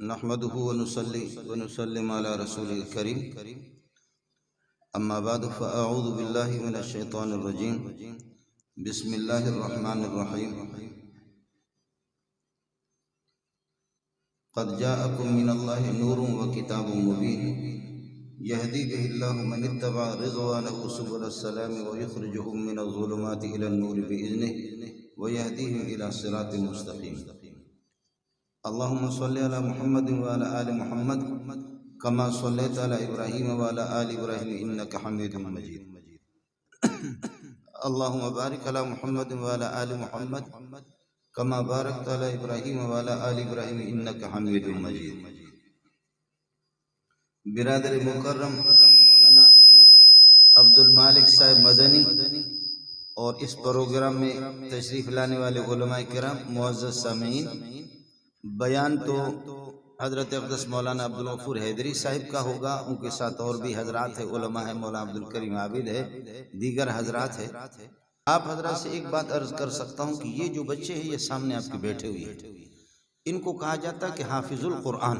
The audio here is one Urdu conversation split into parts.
نحمده ونصلي ونسلم على رسوله الكريم اما بعد فاعوذ بالله من الشيطان الرجيم بسم الله الرحمن الرحيم قد جاءكم من الله نور وكتاب مبين يهدي به الله من اتبع رضوانه سبل السلام ويخرجهم من الظلمات الى النور باذنه ويهديهم الى صراط مستقيم اللهم صل على محمد وعلى آل محمد كما صليت على إبراهيم وعلى آل إبراهيم إنك حميد مجيد اللهم بارك على محمد وعلى آل محمد كما باركت على إبراهيم وعلى آل إبراهيم إنك حميد مجيد برادر مکرم مولانا عبد المالک صاحب مدنی اور اس پروگرام میں تشریف لانے والے علماء کرام، معزز سامعین، بیان تو حضرت اقدس مولانا عبدالغفور حیدری صاحب کا ہوگا، ان کے ساتھ اور بھی حضرات ہیں، علماء ہیں، مولانا عبدالکریم عابد ہے، دیگر حضرات ہیں۔ آپ حضرات سے ایک بات عرض کر سکتا ہوں کہ یہ جو بچے ہیں یہ سامنے آپ کے بیٹھے ہوئے ہیں، ان کو کہا جاتا ہے کہ حافظ القرآن،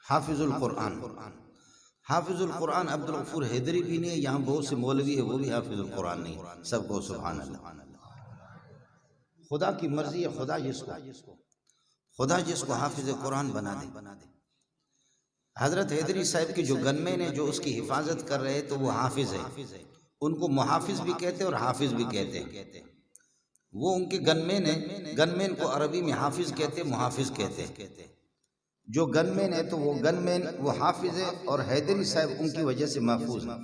حافظ القرآن۔ حافظ القرآن عبدالغفور حیدری بھی نہیں ہے، یہاں بہت سے مولوی ہے وہ بھی حافظ القرآن نہیں، سب کو سبحان اللہ۔ خدا کی مرضی ہے، خدا جس کو حافظ قرآن بنا دے۔ حضرت حیدری صاحب کے جو گنمین ہیں جو اس کی حفاظت کر رہے تو وہ حافظ ہیں، ان کو محافظ بھی کہتے ہیں اور حافظ بھی کہتے ہیں۔ وہ ان کے گنمین ہیں، گنمین کو عربی میں حافظ کہتے ہیں، محافظ کہتے ہیں۔ جو گنمین ہے تو وہ گنمین وہ حافظ ہے، اور حیدری صاحب ان کی وجہ سے محفوظ ہیں۔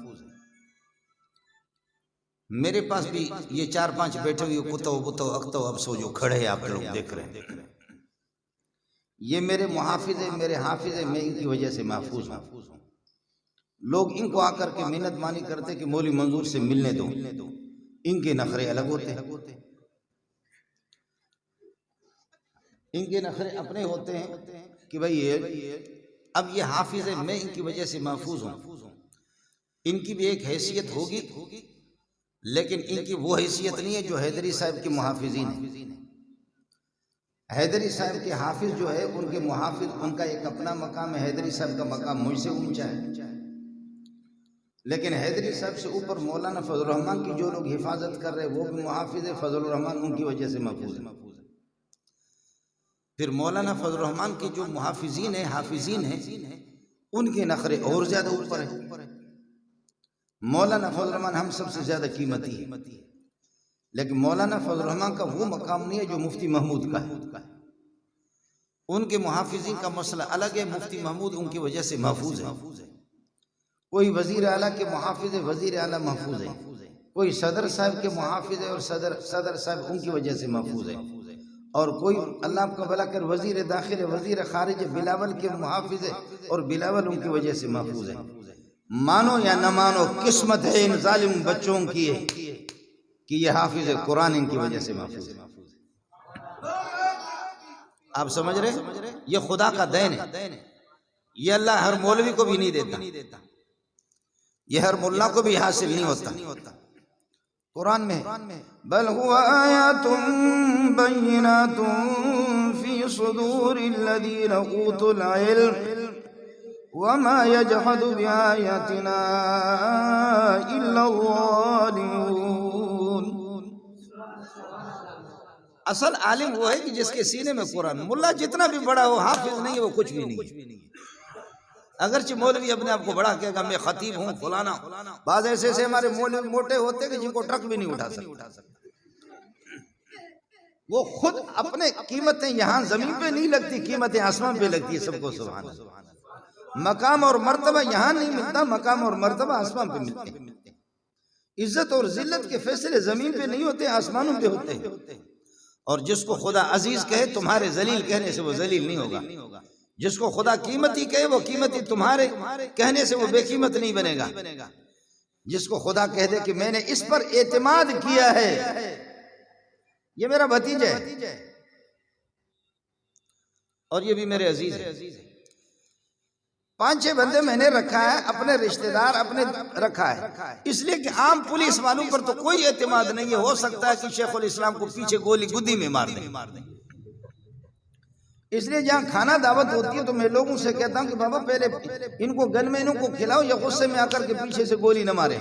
میرے پاس بھی یہ 4-5 بیٹھے ہوئے کتو بتو اختو ابسو جو کھڑے ہیں، آپ لوگ دیکھ رہے ہیں، یہ میرے محافظ ہیں، میرے حافظ ہیں، میں ان کی وجہ سے محفوظ ہوں۔ لوگ ان کو آ کر کے منت مانی کرتے کہ مولوی منظور سے ملنے دو، ان کے نخرے الگ ہوتے ہیں، ان کے نخرے اپنے ہوتے ہیں کہ بھئی اب یہ حافظ ہے، میں ان کی وجہ سے محفوظ ہوں۔ ان کی بھی ایک حیثیت ہوگی، لیکن ان کی وہ حیثیت نہیں ہے جو حیدری صاحب کے محافظین ہیں۔ حیدری صاحب کے حافظ جو ہے، ان کے محافظ، ان کا ایک اپنا مقام ہے، حیدری صاحب کا مقام مجھ سے اونچا ہے، لیکن حیدری صاحب سے اوپر مولانا فضل الرحمن کی جو لوگ حفاظت کر رہے وہ بھی محافظ ہے، فضل الرحمن ان کی وجہ سے محفوظ ہے۔ پھر مولانا فضل الرحمن کے جو محافظین ہیں، حافظین ہیں، ان کے نخرے اور زیادہ اوپر ہیں۔ مولانا فضل الرحمن ہم سب سے زیادہ قیمتی ہے، لیکن مولانا فضل الرحمن کا وہ مقام نہیں ہے جو مفتی محمود کا ہے۔ ان کے محافظین کا مسئلہ الگ ہے، مفتی محمود ان کی وجہ سے محفوظ ہے۔ کوئی وزیر اعلیٰ کے محافظ ہے، وزیر اعلیٰ محفوظ ہے۔ کوئی صدر صاحب کے محافظ ہے اور صدر صاحب ان کی وجہ سے محفوظ ہے۔ اور کوئی اللہ آپ کا بھلا کر وزیر داخل ہے، وزیر خارجہ بلاول کے محافظ ہے اور بلاول ان کی وجہ سے محفوظ ہے۔ مانو یا نہ مانو، قسمت ہے ان ظالم بچوں کی ہے کہ یہ حافظ قرآن ان کی وجہ سے محفوظ ہے۔ آپ سمجھ رہے؟ یہ خدا کا دین ہے، یہ اللہ ہر مولوی کو بھی نہیں دیتا، یہ ہر ملا کو بھی حاصل نہیں ہوتا۔ قرآن میں بل هو آیات بینات فی صدور الذین اوتوا العلم وما يجحد بآیاتنا الا الظالمون۔ اصل عالم وہ ہے کہ جس کے سینے میں قرآن، ملا جتنا بھی بڑا ہو حافظ نہیں ہے، وہ کچھ بھی نہیں ہے۔ اگرچہ مولوی اپنے آپ کو بڑا کہے گا میں خطیب ہوں فلانا، بعض ایسے ہمارے مولوی موٹے ہوتے کہ جن کو ٹرک بھی نہیں اٹھا سکتے، وہ خود اپنے قیمتیں یہاں زمین پہ نہیں لگتی، قیمتیں آسمان پہ لگتی ہے، سب کو سبحان اللہ۔ مقام اور مرتبہ یہاں نہیں ملتا، مقام اور مرتبہ آسمان پہ ملتے ہیں۔ عزت اور ذلت کے فیصلے زمین پہ نہیں ہوتے، آسمانوں پہ ہوتے ہیں۔ اور جس کو خدا عزیز کہے تمہارے ذلیل کہنے سے وہ ذلیل نہیں ہوگا، جس کو خدا قیمتی کہے وہ قیمتی تمہارے کہنے سے وہ بے قیمت نہیں بنے گا۔ جس کو خدا کہہ دے کہ میں نے اس پر اعتماد کیا ہے، یہ میرا بھتیجا ہے اور یہ بھی میرے عزیز ہے۔ 5-6 بندے میں نے رکھا ہے، اپنے رشتہ دار اپنے رکھا ہے، اس لیے کہ عام پولیس والوں پر تو کوئی اعتماد نہیں ہے۔ ہو سکتا ہے کہ شیخ الاسلام کو پیچھے گولی گدی میں مار دیں، اس لیے جہاں کھانا دعوت ہوتی ہے تو میں لوگوں سے کہتا ہوں کہ بابا پہلے ان کو گن میں ان کو کھلاؤ یا غصے میں آ کر کے پیچھے سے گولی نہ مارے،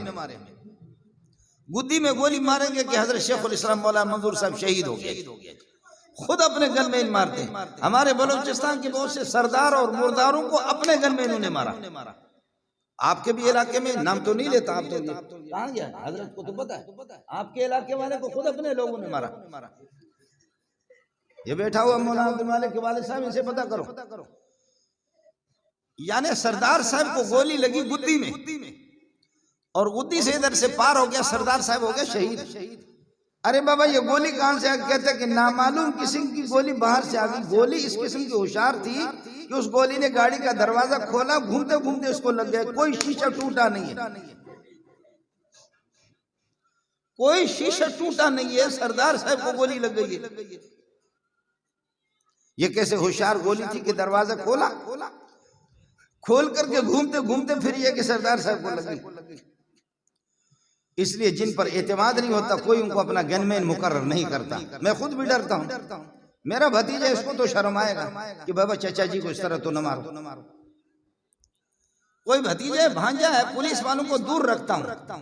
گدی میں گولی ماریں گے کہ حضرت شیخ الاسلام مولانا منظور صاحب شہید ہو گئے، خود اپنے گن میں مارتے ہیں۔ ہمارے بلوچستان کے بہت سے سردار اور مرداروں کو اپنے گن میں انہوں نے مارا۔ آپ کے بھی علاقے میں نام تو نہیں لیتا، آپ تو کہاں گیا حضرت کو تو پتا ہے، آپ کے علاقے والے کو خود اپنے لوگوں نے مارا۔ یہ بیٹھا ہوا مولانا عبد المالک کے والد صاحب، اسے پتا کرو، یعنی سردار صاحب کو گولی لگی گدی میں، اور گدی سے ادھر سے پار ہو گیا، سردار صاحب ہو گیا شہید۔ ارے بابا یہ گولی کہاں سے آ گئی؟ کہتے کہ نامعلوم قسم کی گولی باہر سے آ گئی۔ گولی اس قسم کی ہوشیار تھی کہ اس گولی نے گاڑی کا دروازہ کھولا، گھومتے گھومتے اس کو لگ گیا، کوئی شیشہ ٹوٹا نہیں ہے، کوئی شیشہ ٹوٹا نہیں ہے، سردار صاحب کو گولی لگ گئی ہے۔ یہ کیسے ہوشیار گولی تھی کہ دروازہ کھولا، کھول کر کے گھومتے گھومتے پھر یہ کہ سردار صاحب کو لگی۔ اس لیے جن پر اعتماد نہیں ہوتا کوئی ان کو اپنا گن مین مقرر نہیں کرتا۔ میں خود بھی ڈرتا ہوں، میرا بھتیجا اس کو تو شرم آئے گا کہ بابا چچا جی کو اس طرح تو نہ مارو۔ کوئی بھتیجا بھانجا ہے، پولیس والوں کو دور رکھتا ہوں،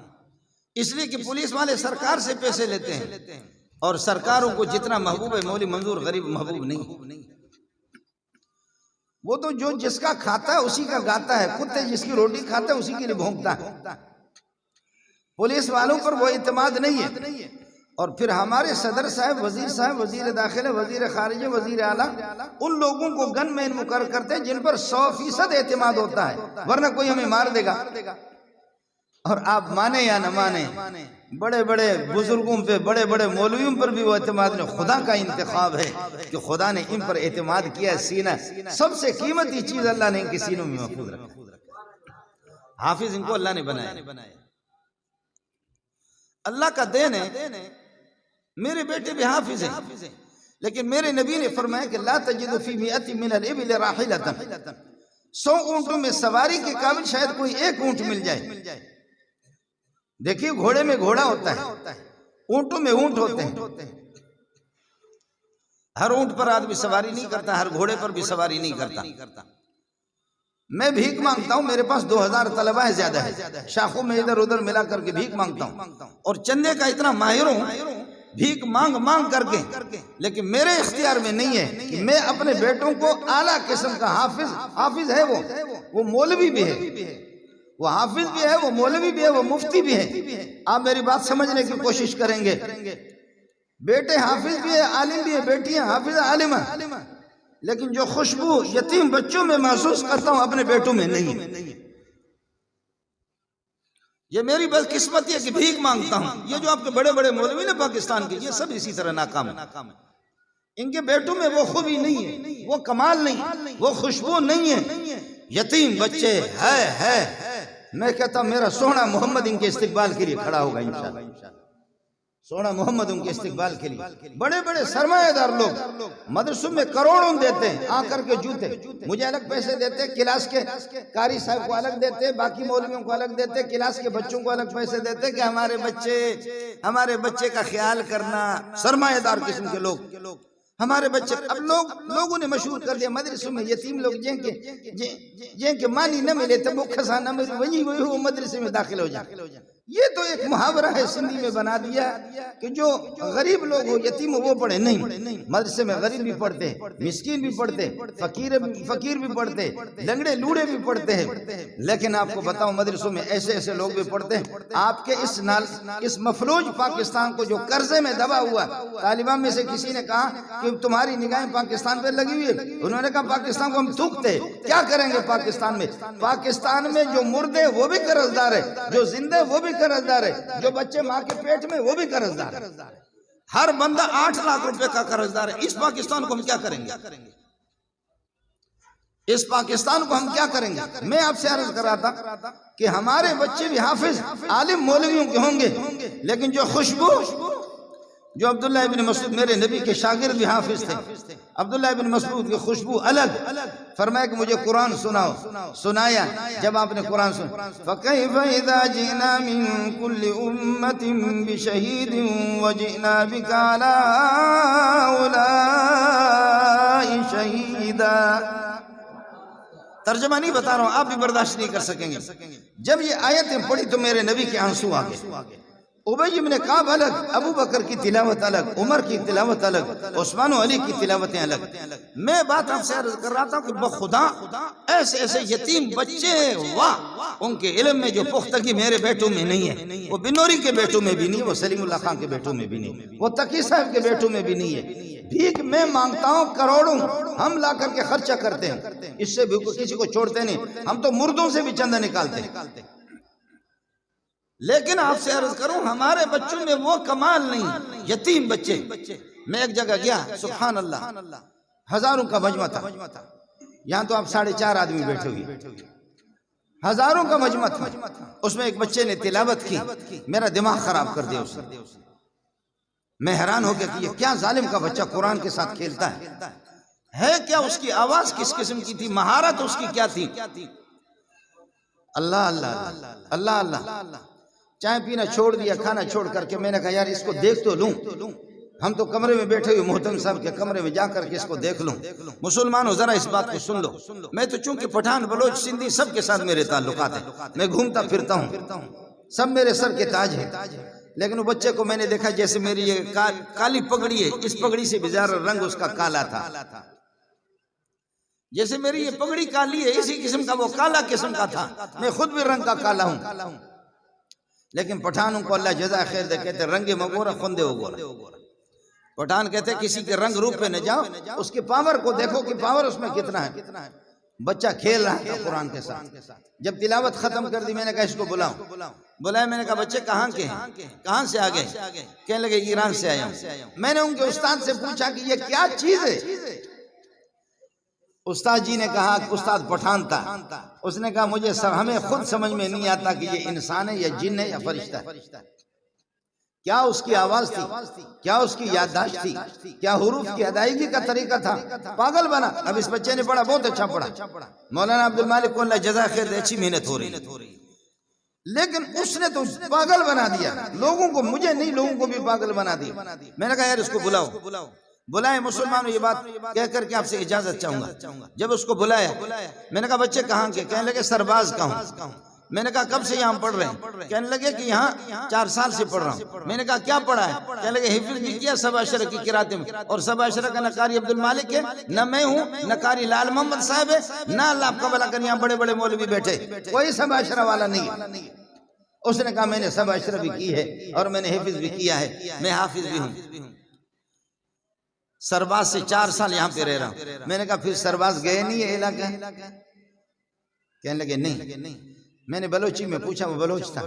اس لیے کہ پولیس والے سرکار سے پیسے لیتے ہیں، اور سرکاروں کو جتنا محبوب ہے مولوی منظور غریب محبوب نہیں۔ وہ تو جو جس کا کھاتا ہے اسی کا گاتا ہے، کتے جس کی روٹی کھاتا ہے اسی کے لیے بھونکتا ہے۔ پولیس والوں پر وہ اعتماد نہیں ہے۔ اور پھر ہمارے صدر صاحب، وزیر صاحب، وزیر داخلہ، وزیر خارجہ، وزیر اعلیٰ ان لوگوں کو گن مین مقرر کرتے ہیں جن پر 100% اعتماد ہوتا ہے، ورنہ کوئی ہمیں مار دے گا۔ اور آپ مانے یا نہ مانے، بڑے بڑے بزرگوں پہ، بڑے بڑے مولویوں پر بھی وہ اعتماد نہیں، خدا کا انتخاب ہے کہ خدا نے ان پر اعتماد کیا۔ سینہ سب سے قیمتی چیز اللہ نے ان کے سینوں میں محفوظ رکھا۔ حافظ ان کو اللہ نے بنایا، اللہ کا دین ہے۔ میرے بیٹے بھی حافظ ہیں، لیکن میرے نبی نے فرمایا کہ لا تجد فی مئۃ من الابل راحلۃ، 100 اونٹوں میں سواری کے قابل شاید کوئی ایک اونٹ مل جائے۔ دیکھیے گھوڑے میں گھوڑا ہوتا ہے، اونٹوں میں اونٹ ہوتے ہیں، ہر اونٹ پر آدمی سواری نہیں کرتا، ہر گھوڑے پر بھی سواری نہیں کرتا۔ میں بھیک مانگتا ہوں، میرے پاس 2000 طلبہ ہے، زیادہ ہے، شاخوں میں ادھر ادھر ملا کر کے بھیک مانگتا ہوں، اور چندے کا اتنا ماہر ہوں بھیک مانگ کر کے، لیکن میرے اختیار میں نہیں ہے کہ میں اپنے بیٹوں کو اعلیٰ قسم کا حافظ ہے، وہ مولوی بھی ہے، وہ حافظ بھی ہے، وہ مولوی بھی ہے، وہ مفتی بھی ہے۔ آپ میری بات سمجھنے کی کوشش کریں گے، بیٹے حافظ بھی ہے، عالم بھی ہے، بیٹیاں حافظ عالمہ، لیکن جو خوشبو یتیم بچوں میں محسوس کرتا ہوں اپنے بیٹوں میں نہیں۔ یہ میری بدقسمتی ہے کہ بھیک مانگتا ہوں۔ یہ جو آپ کے بڑے بڑے مولوی نے پاکستان کے، یہ سب اسی طرح ناکام ہے۔ ان کے بیٹوں میں وہ خوبی نہیں ہے، وہ کمال نہیں، وہ خوشبو نہیں ہے، یتیم بچے ہے۔ میں کہتا ہوں میرا سونا محمد ان کے استقبال کے لیے کھڑا ہوگا انشاءاللہ، سونا محمد ان کے استقبال کے لیے۔ بڑے بڑے سرمایہ دار لوگ مدرسوں میں کروڑوں دیتے ہیں، آ کر کے جوتے مجھے الگ پیسے دیتے، کلاس کے قاری صاحب کو الگ دیتے، باقی مولویوں کو الگ دیتے، کلاس کے بچوں کو الگ پیسے دیتے کہ ہمارے بچے کا خیال کرنا۔ سرمایہ دار قسم کے لوگ ہمارے بچے۔ اب لوگوں نے مشہور کر دیا مدرسوں میں یتیم لوگ جن کے مانی نہ ملے تو وہ خزانہ میں وہی وہ مدرسے میں داخل ہو جائے۔ یہ تو ایک محاورہ ہے سندھی میں بنا دیا کہ جو غریب لوگ ہو، یتیم ہو، وہ پڑھے نہیں۔ مدرسے میں غریب بھی پڑھتے ہیں، مسکین بھی پڑھتے ہیں، فقیر بھی پڑھتے ہیں، لنگڑے لوڑے بھی پڑھتے ہیں، لیکن آپ کو بتاؤں مدرسوں میں ایسے لوگ بھی پڑھتے ہیں۔ آپ کے اس مفلوج پاکستان کو جو قرضے میں دبا ہوا، طالبان میں سے کسی نے کہا کہ تمہاری نگاہیں پاکستان پہ لگی ہوئی ہے، انہوں نے کہا پاکستان کو ہم تھوکتے، کیا کریں گے پاکستان میں؟ پاکستان میں جو مردے وہ بھی قرض دار ہے، جو زندے وہ بھی قرض دار ہے، جو بچے ماں کے پیٹ میں وہ بھی قرض دار ہے، ہر بندہ 8 لاکھ روپے کا قرض دار ہے۔ اس پاکستان کو ہم کیا کریں گے؟ اس پاکستان کو ہم کیا کریں گے؟ میں آپ سے عرض کر رہا تھا کہ ہمارے بچے بھی حافظ عالم مولویوں کے ہوں گے، لیکن جو خوشبو، جو عبداللہ ابن مسعود میرے نبی کے شاگرد بھی حافظ تھے، عبداللہ ابن مسعود کی خوشبو الگ، فرمایا کہ مجھے قرآن سناؤ، سنایا۔ جب آپ نے قرآن سنا، فَكَيْفَ إِذَا جِئْنَا مِن كُلِّ أُمَّةٍ بِشَهِيدٍ وَجِئْنَا بِكَ عَلَىٰ هَٰؤُلَاءِ شَهِيدًا حمیدا. ترجمہ نہیں بتا رہا ہوں، آپ بھی برداشت نہیں کر سکیں گے. جب یہ آیتیں پڑھی تو میرے نبی کے آنسو آ گئے. ابی بن کعب الگ، ابو بکر کی تلاوت الگ، عمر کی تلاوت الگ، عثمان و علی کی تلاوتیں الگ. میں بات آپ سے عرض کر رہا تھا کہ بخدا ایسے ایسے یتیم بچے، واہ، ان کے علم میں جو پختگی میرے بیٹوں میں نہیں ہے، وہ بنوری کے بیٹوں میں بھی نہیں، وہ سلیم اللہ خان کے بیٹوں میں بھی نہیں، وہ تقی صاحب کے بیٹوں میں بھی نہیں ہے. بھیک میں مانگتا ہوں کروڑوں، ہم لا کر کے خرچہ کرتے ہیں، اس سے بھی کسی کو چھوڑتے نہیں. ہم تو مردوں سے بھی چندہ نکالتے ہیں. لیکن آپ سے عرض کروں ہمارے بچوں میں وہ کمال نہیں. یتیم بچے. میں ایک جگہ گیا، سبحان اللہ، ہزاروں کا مجمع تھا. یہاں تو آپ 4.5 آدمی بیٹھے ہوئے، ہزاروں کا مجمع تھا. اس میں ایک بچے نے تلاوت کی، میرا دماغ خراب کر دیا اس نے. میں حیران ہو گیا کہ یہ کیا ظالم کا بچہ قرآن کے ساتھ کھیلتا ہے کیا؟ اس کی آواز کس قسم کی تھی، مہارت اس کی کیا تھی؟ اللہ اللہ اللہ اللہ. چائے پینا چھوڑ دیا، کھانا چھوڑ کر کے میں نے کہا یار اس کو دیکھ تو لوں. ہم تو کمرے میں بیٹھے ہوئے محترم صاحب کے کمرے میں جا کر کے اس کو دیکھ لوں. مسلمانوں ذرا اس بات کو سن لو. میں تو چونکہ پٹھان، بلوچ، سندھی سب کے ساتھ میرے تعلقات ہیں، میں گھومتا پھرتا ہوں، سب میرے سر کے تاج ہیں. لیکن وہ بچے کو میں نے دیکھا جیسے میری یہ کالی پگڑی ہے، اس پگڑی سے بھی زیادہ رنگ اس کا کالا تھا. جیسے میری یہ پگڑی کالی ہے، اسی قسم کا وہ کالا قسم کا تھا. میں خود بھی رنگ کا کالا ہوں. لیکن پٹھانوں کو اللہ جزا خیر دے، کہتے رنگ مگورا خندے ہو گورا. پٹھان کہتے کسی کے رنگ روپ پہ نہ جاؤ، اس کے پاور کو دیکھو کہ پاور اس میں کتنا ہے. بچہ کھیل رہا تھا قرآن کے ساتھ. جب تلاوت ختم کر دی میں نے کہا اس کو بلاؤ. بلایا، میں نے کہا بچے کہاں کے ہیں، کہاں سے آگئے؟ کہنے لگے ایران سے آیا ہوں. میں نے ان کے استاد سے پوچھا کہ یہ کیا چیز ہے؟ استاد جی نے کہا کہ استاد پٹھان تھا. اس نے کہا مجھے ہمیں خود سمجھ میں نہیں آتا کہ یہ انسان ہے یا جن ہے یا فرشتہ ہے. کیا اس کی آواز تھی، کیا اس کی یادداشت تھی، کیا حروف کی ادائیگی کا طریقہ تھا؟ پاگل بنا. اب اس بچے نے پڑھا، بہت اچھا پڑھا. مولانا عبد المالک کو اللہ جزا خیر دے، اچھی محنت ہو رہی. لیکن اس نے تو پاگل بنا دیا لوگوں کو، مجھے نہیں، لوگوں کو بھی پاگل بنا دیا. میں نے کہا یار اس کو بلاؤ. بلائے مسلمانوں، یہ بات کہہ کر کے آپ سے اجازت چاہوں گا. جب اس کو بلایا میں نے کہا بچے کہاں کے؟ کہنے لگے سرباز کا ہوں. میں نے کہا کب سے یہاں پڑھ رہے ہیں؟ کہنے لگے کہ یہاں 4 سال سے پڑھ رہا ہوں. میں نے کہا کیا پڑھا ہے؟ کہنے لگے حفظ بھی کیا 7 کی قراتیں میں، اور 7 کا نہ قاری عبد المالک ہے، نہ میں ہوں، نہ قاری لال محمد صاحب ہے، نہ اللہ آپ کا بھلا کر یہاں بڑے بڑے مولوی بیٹھے، کوئی 7 والا نہیں ہے. اس نے کہا میں نے 7 بھی کی ہے اور میں نے حفظ بھی کیا ہے، میں حافظ بھی ہوں. سرباز سے 4 سال یہاں پہ رہ رہا ہوں. میں نے کہا پھر سرباز گئے نہیں ہے علاقہ؟ کہنے لگے نہیں. میں نے بلوچی میں پوچھا، وہ بلوچ تھا.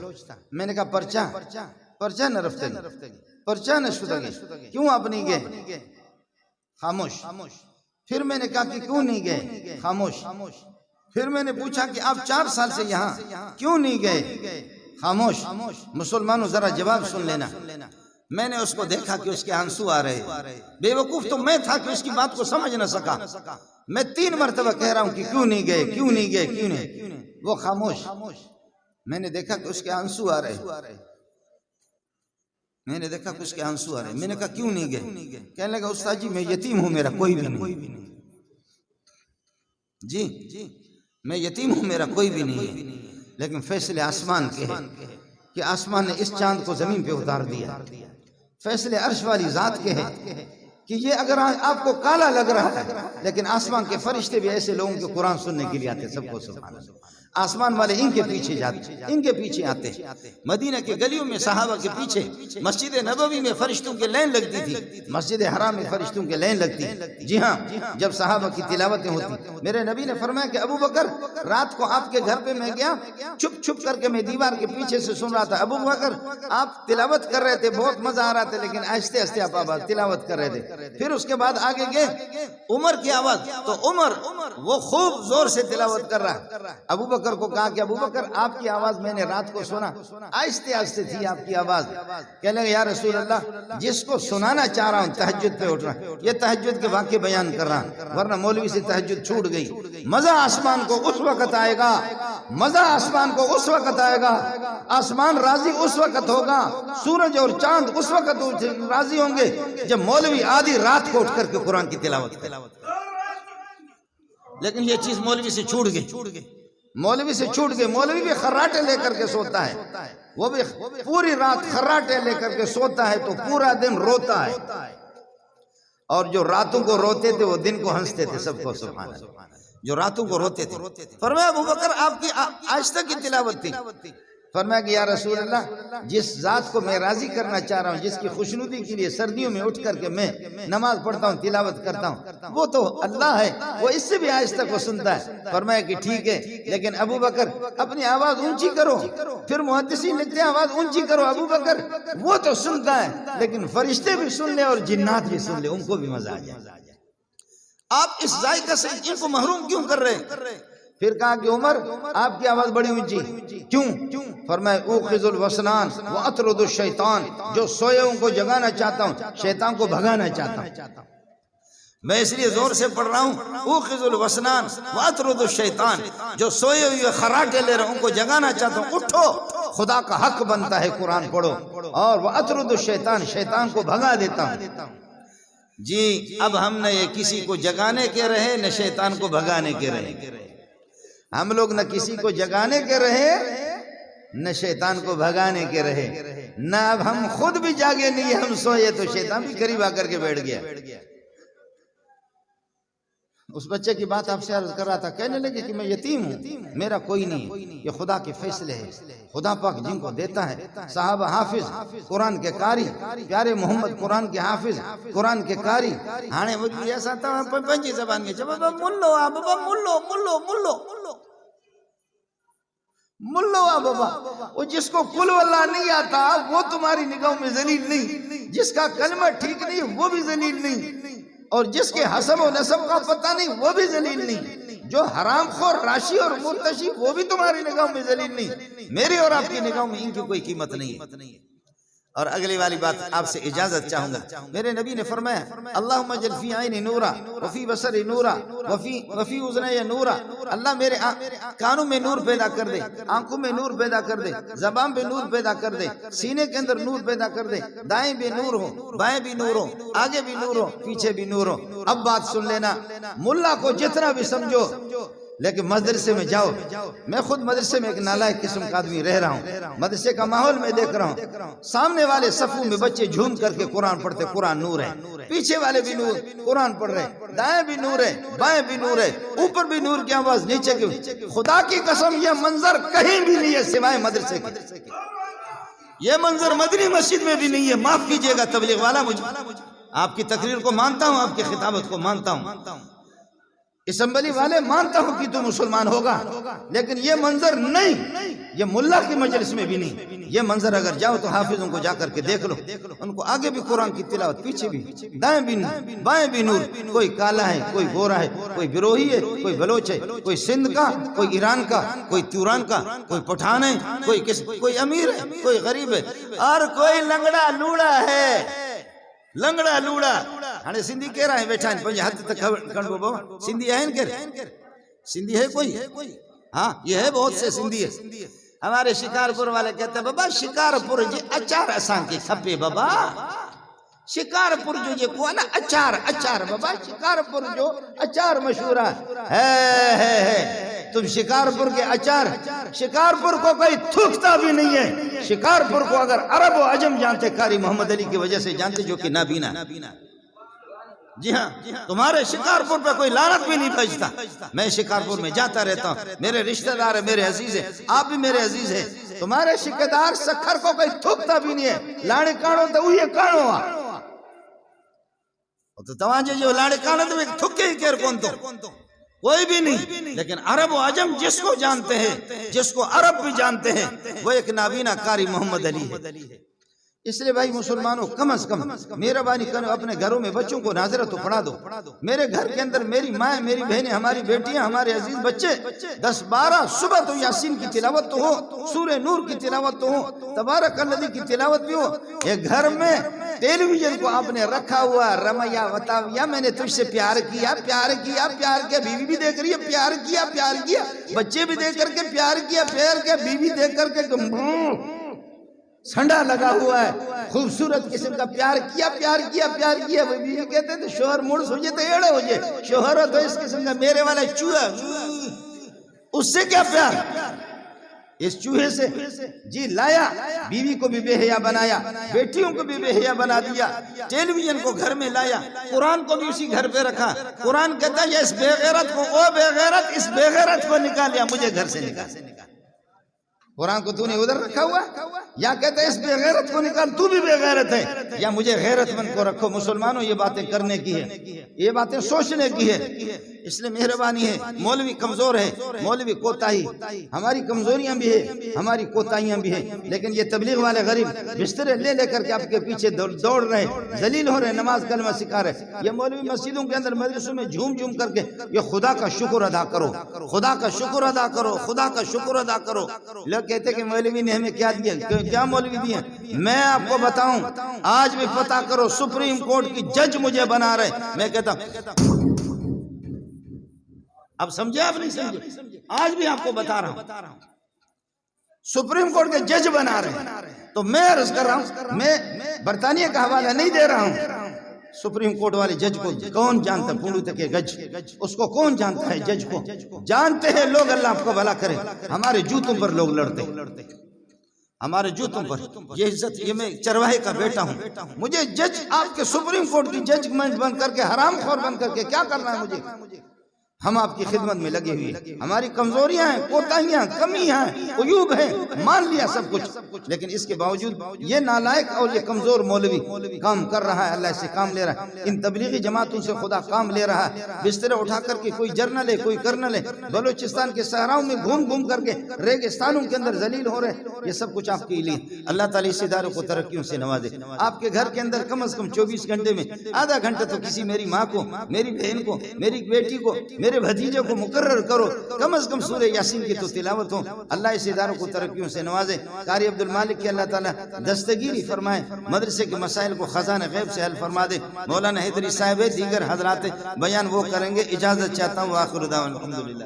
میں نے کہا پرچا نہ رفتگی، پرچا نہ شدگی، کیوں آپ نہیں گئے؟ خاموش. پھر میں نے کہا کہ کیوں نہیں گئے؟ خاموش. پھر میں نے پوچھا کہ آپ 4 سال سے یہاں کیوں نہیں گئے؟ خاموش. مسلمانوں ذرا جواب سن لینا. میں نے اس کو دیکھا کہ اس کے آنسو آ رہے. بے وقوف تو میں تھا کہ اس کی بات کو سمجھ نہ سکا. میں 3 مرتبہ کہہ رہا ہوں کہ کیوں نہیں گئے، کیوں نہیں گئے، کیوں نہیں. وہ خاموش. میں نے دیکھا کہ اس کے آنسو آ رہے. میں نے دیکھا کہ اس کے آنسو آ رہے. میں نے کہا کیوں نہیں گئے؟ کہنے لگا استاد جی میں یتیم ہوں، میرا کوئی بھی نہیں. جی میں یتیم ہوں، میرا کوئی بھی نہیں ہے. لیکن فیصلے آسمان کے ہیں کہ آسمان نے اس چاند کو زمین پہ اتار دیا. فیصلے عرش والی ذات کے ہیں کہ یہ اگر آپ کو کالا لگ رہا ہے، لیکن آسمان کے فرشتے بھی ایسے لوگوں کے قرآن سننے کے لیے آتے. سب کو سبحان اللہ. آسمان والے ان کے پیچھے جاتے، ان کے پیچھے آتے. مدینہ کے گلیوں میں صحابہ کے پیچھے، مسجد نبوی میں فرشتوں کے لائن لگتی تھی، مسجد حرام میں فرشتوں کے لائن لگتی. جی ہاں، جب صحابہ کی تلاوتیں ہوتی، میرے نبی نے فرمایا کہ ابو بکر رات کو آپ کے گھر پہ میں گیا، چھپ چھپ کر کے میں دیوار کے پیچھے سے سن رہا تھا. ابو بکر آپ تلاوت کر رہے تھے، بہت مزہ آ رہا تھا، لیکن آہستہ آہستہ آپ آواز تلاوت کر رہے تھے. پھر اس کے بعد آگے گئے عمر کی آواز، تو عمر وہ خوب زور سے تلاوت کر رہا. ابو بکر کو کہا کہ ابو بکر آپ کی آواز میں نے رات کو سنا، آہستہ آہستہ تھی آپ کی آواز. کہنے لگے یا رسول اللہ جس کو سنانا چاہ رہا ہوں تہجد پہ اٹھ رہا، یہ تہجد کے واقعے بیان کر رہا، ورنہ مولوی سے تہجد چھوٹ گئی. مزہ آسمان کو اس وقت آئے گا، مزہ آسمان کو اس وقت آئے گا، آسمان راضی اس وقت ہوگا، سورج اور چاند اس وقت راضی ہوں گے جب مولوی آدھی رات کو اٹھ کر کے قرآن کی تلاوت کرے. لیکن یہ چیز مولوی سے چھوٹ گئی، مولوی سے چھوٹ گئی۔ مولوی بھی خراٹے لے کر کے سوتا ہے، وہ بھی پوری رات خراٹے لے کر کے سوتا ہے تو پورا دن روتا ہے، اور جو راتوں کو روتے تھے وہ دن کو ہنستے تھے۔ سب کو سبحان اللہ، جو راتوں کو روتے تھے۔ فرمایا ابو بکر آپ کی آہستہ کی تلاوت تھی۔ فرمایا کہ یا رسول اللہ، جس ذات کو میں راضی کرنا چاہ رہا ہوں، جس کی خوشنودی کے لیے سردیوں میں اٹھ کر کے میں نماز پڑھتا ہوں، تلاوت کرتا ہوں، وہ تو اللہ ہے، وہ اس سے بھی آہستہ کو سنتا ہے۔ فرمایا کہ ٹھیک ہے، لیکن ابو بکر اپنی آواز اونچی کرو۔ پھر محدثین لکھتے ہیں آواز اونچی کرو ابو بکر، وہ تو سنتا ہے لیکن فرشتے بھی سن لے اور جنات بھی سن لے، ان کو بھی مزہ آ جائے۔ آپ اس ذائقہ سے ان کو محروم کیوں کر رہے ہیں؟ پھر کہا کہ عمر آپ کی آواز بڑی اونچی کیوں؟ فرمایا اوخذ الوسنان واطرد الشیطان، جو سوئے ان کو جگانا چاہتا ہوں، شیطان کو بھگانا چاہتا ہوں۔ میں اس لیے زور سے پڑھ رہا ہوں اوخذ الوسنان واطرد الشیطان، جو سوئے ہوئے خراٹے لے رہے ہیں ان کو جگانا چاہتا ہوں، اٹھو، خدا کا حق بنتا ہے قرآن پڑھو، اور واطرد الشیطان، شیطان کو بھگا دیتا ہوں۔ جی اب ہم نہ یہ کسی کو جگانے کے رہے نہ شیطان کو بھگانے کے رہے، ہم لوگ نہ کسی کو جگانے کے رہے نہ شیطان کو بھگانے کے رہے، نہ اب ہم خود بھی جاگے نہیں، ہم سوئے تو شیطان بھی قریب آ کر کے بیٹھ گیا۔ اس بچے کی بات آپ سے عرض کر رہا تھا، کہنے لگے کہ میں یتیم ہوں، میرا کوئی نہیں، یہ خدا کے فیصلے ہے، خدا پاک جن کو دیتا ہے۔ صحابہ حافظ، قرآن کے قاری، پیارے محمد قرآن کے حافظ، قرآن کے قاری، ہانے مجھے ایسا تھا پنجی زبان میں جب ملو آ بابا، ملو ملو ملو ملو آ بابا، وہ جس کو قل واللہ نہیں آتا وہ تمہاری نگاہوں میں ذلیل نہیں، جس کا کلمہ ٹھیک نہیں وہ بھی ذلیل نہیں، اور جس کے حسب و نسب کا پتہ نہیں وہ بھی ذلیل نہیں، جو حرام خور راشی اور مرتشی وہ بھی تمہاری نگاہوں میں ذلیل نہیں، میری اور آپ کی نگاہوں میں ان کی کوئی قیمت نہیں ہے۔ اور اگلی والی بات آپ سے اجازت چاہوں گا، میرے نبی نے فرمایا اللہم اجعل فی عینی نورا وفی بصری نورا وفی اذنی نورا، اللہ میرے کانوں میں نور پیدا کر دے، آنکھوں میں نور پیدا کر دے، زبان پہ نور پیدا کر دے، سینے کے اندر نور پیدا کر دے، دائیں بھی نور ہو، بائیں بھی نور ہو، آگے بھی نور ہو، پیچھے بھی نور ہو۔ اب بات سن لینا، ملا کو جتنا بھی سمجھو لیکن مدرسے میں جاؤ، میں خود مدرسے میں ایک نالائق قسم کا آدمی رہ رہا ہوں، مدرسے کا ماحول میں دیکھ رہا ہوں، سامنے والے صفوں میں بچے جھوم کر کے قرآن پڑھتے، قرآن نور ہے، پیچھے والے بھی نور قرآن پڑھ رہے ہیں، دائیں بھی نور ہے، بائیں بھی نور ہے، اوپر بھی نور کی آواز، نیچے کی۔ خدا کی قسم یہ منظر کہیں بھی نہیں ہے سوائے مدرسے کے، یہ منظر مدنی مسجد میں بھی نہیں ہے۔ معاف کیجئے گا تبلیغ والا، مجھے آپ کی تقریر کو مانتا ہوں، آپ کی خطابت کو مانتا ہوں، اسمبلی والے مانتا ہوں کہ تو مسلمان ہوگا، لیکن یہ منظر نہیں، یہ ملا کی مجلس میں بھی نہیں۔ یہ منظر اگر جاؤ تو حافظوں کو جا کر کے دیکھ لو، ان کو آگے بھی قرآن کی تلاوت، پیچھے بھی، دائیں بھی نور، بائیں بھی نور، کوئی کالا ہے، کوئی گورا ہے، کوئی بروہی ہے، کوئی بلوچ ہے، کوئی سندھ کا، کوئی ایران کا، کوئی توران کا، کوئی پٹھان ہے، کوئی امیر ہے، کوئی غریب ہے، اور کوئی لنگڑا لوڑا ہے، لنگڑا لوڑا۔ ہاں سندھی کہہ رہا ہے بیٹھا ہے پنج ہاتھ تک کھڑو بابا، سندھی ہے سندھی ہے کوئی؟ ہاں یہ ہے، بہت سے سندھی ہے۔ ہمارے شکارپور والے کہتے ہیں بابا شکارپور جی اچار اساں کے کھپے بابا، شکارپور جو یہ کو نا اچار بابا، شکارپور جو اچار مشہور ہے۔ تم شکارپور کے اچار، شکارپور کو کوئی تھوکتا بھی نہیں ہے۔ شکارپور کو اگر عرب و عجم جانتے، قاری محمد علی کی وجہ سے جانتے، جو کہ نابینا۔ جی ہاں، تمہارے شکارپور پہ کوئی لعنت بھی نہیں بھیجتا۔ میں شکارپور میں جاتا رہتا ہوں، میرے رشتہ دار ہے، میرے عزیز ہے، آپ بھی میرے عزیز ہے۔ تمہارے شکردار سکھر کو کوئی تھوکتا بھی نہیں ہے، لاڑے کانو تو وہی کانو آ تو تمہارے جو لاڑے کانو تو تھکے ہی کیر کون تو کوئی بھی نہیں، لیکن عرب و عجم جس کو جانتے ہیں، جس کو عرب بھی جانتے ہیں، وہ ایک نابینا قاری محمد علی ہے۔ اس لیے بھائی مسلمانوں کم از کم مہربانی کرو، اپنے گھروں میں بچوں کو ناظرہ تو پڑھا دو۔ میرے گھر کے اندر میری ماں، میری بہنیں، ہماری بیٹیاں، ہمارے عزیز بچے 10-12 صبح تو یاسین کی تلاوت تو ہو، سورہ نور کی تلاوت تو ہو، تبارک الذی کی تلاوت بھی ہو۔ ایک گھر میں ٹیلی ویژن کو آپ نے رکھا ہوا، رمیا وتاویا میں نے تجھ سے پیار کیا، بیوی بھی دیکھ رہی ہے، پیار کیا، بچے بھی دیکھ کر کے پیار کیا، بیوی دیکھ کر کے سنڈا لگا ہوا ہے، خوبصورت قسم کا پیار کیا وہ بیوی کہتے تھے شوہر مڑ سوجے تو ایڑے ہو جائے، شوہر ہو تو اس قسم کا میرے والا چوہا، اس سے کیا پیار، اس چوہے سے جی لایا، بیوی کو بھی بے حیا بنایا، بیٹیوں کو بھی بے حیا بنا دیا، ٹیلی ویژن کو گھر میں لایا، قرآن کو بھی اسی گھر پہ رکھا، قرآن کہتا ہے اس بے غیرت کو، او بے غیرت اس بے غیرت کو نکالیا، مجھے گھر سے نکال۔ قرآن کو تو نے ادھر رکھا ہوا، یا کہتا ہے اس بے غیرت کو نکال، تو بھی بے غیرت ہے، یا مجھے غیرت مند کو رکھو۔ مسلمانوں یہ باتیں کرنے کی ہے، یہ باتیں سوچنے کی ہے، اس لیے مہربانی ہے۔ مولوی کمزور ہے، مولوی کوتاہی، ہماری کمزوریاں بھی ہیں، ہماری کوتاہیاں بھی ہیں، لیکن یہ تبلیغ والے غریب بسترے لے لے کر کے آپ کے پیچھے دوڑ رہے، ذلیل ہو رہے، نماز کلمہ سکھا رہے۔ یہ مولوی مسجدوں کے اندر مدرسوں میں جھوم جھوم کر کے یہ خدا کا شکر ادا کرو، خدا کا شکر ادا کرو، خدا کا شکر ادا کرو۔ لوگ کہتے کہ مولوی نے ہمیں کیا دیا، کیا مولوی دیا؟ میں آپ کو بتاؤں، آج بھی پتہ کرو، سپریم کورٹ کی جج مجھے بنا رہے، میں کہتا ہوں اب سمجھے آپ نہیں سمجھے، آج بھی آپ کو بتا رہا ہوں، سپریم کورٹ کے جج بنا رہے ہیں، تو میں عرض کر رہا ہوں، میں برطانیہ کا حوالہ نہیں دے رہا ہوں، سپریم کورٹ والے جج کو کون جانتا ہے؟ پونڈو تک کے گج، اس کو کون جانتا ہے؟ جج کو جانتے ہیں لوگ، اللہ آپ کو بھلا کرے۔ ہمارے جوتوں پر لوگ لڑتے، ہمارے جوتوں پر، یہ عزت، یہ میں چرواہے کا بیٹا ہوں، مجھے جج آپ کے سپریم کورٹ کی ججمنٹ بن کر کے، حرام خور بن کر کے کیا کرنا ہے مجھے؟ ہم آپ کی خدمت میں لگے ہوئے، ہماری کمزوریاں ہیں، کوتاہیاں، کمیاں ہیں، عیوب ہیں، مان لیا سب کچھ، لیکن اس کے باوجود یہ نالائق اور یہ کمزور مولوی کام کر رہا ہے، اللہ سے کام لے رہا ہے، ان تبلیغی جماعتوں سے خدا کام لے رہا ہے، بسترے اٹھا کر کے کوئی جرنل ہے، کوئی کرنل ہے، بلوچستان کے صحراؤں میں گھوم گھوم کر کے ریگستانوں کے اندر ذلیل ہو رہے ہیں، یہ سب کچھ آپ کے لیے۔ اللہ تعالیٰ اس ادارے کو ترقیوں سے نوازے، آپ کے گھر کے اندر کم از کم 24 گھنٹے میں آدھا گھنٹہ تو کسی میری ماں کو، میری بہن کو، میری بیٹی کو، میرے بھتیجے کو مقرر کرو، کم از کم سورہ یاسین کی تو تلاوت ہو۔ اللہ اس اداروں کو ترقیوں سے نوازے، قاری عبد المالک کی اللہ تعالیٰ دستگیری فرمائے، مدرسے کے مسائل کو خزانہ غیب سے حل فرما دے۔ مولانا حیدری صاحب دیگر حضرات بیان وہ کریں گے، اجازت چاہتا ہوں، آخر دعوانا الحمدللہ۔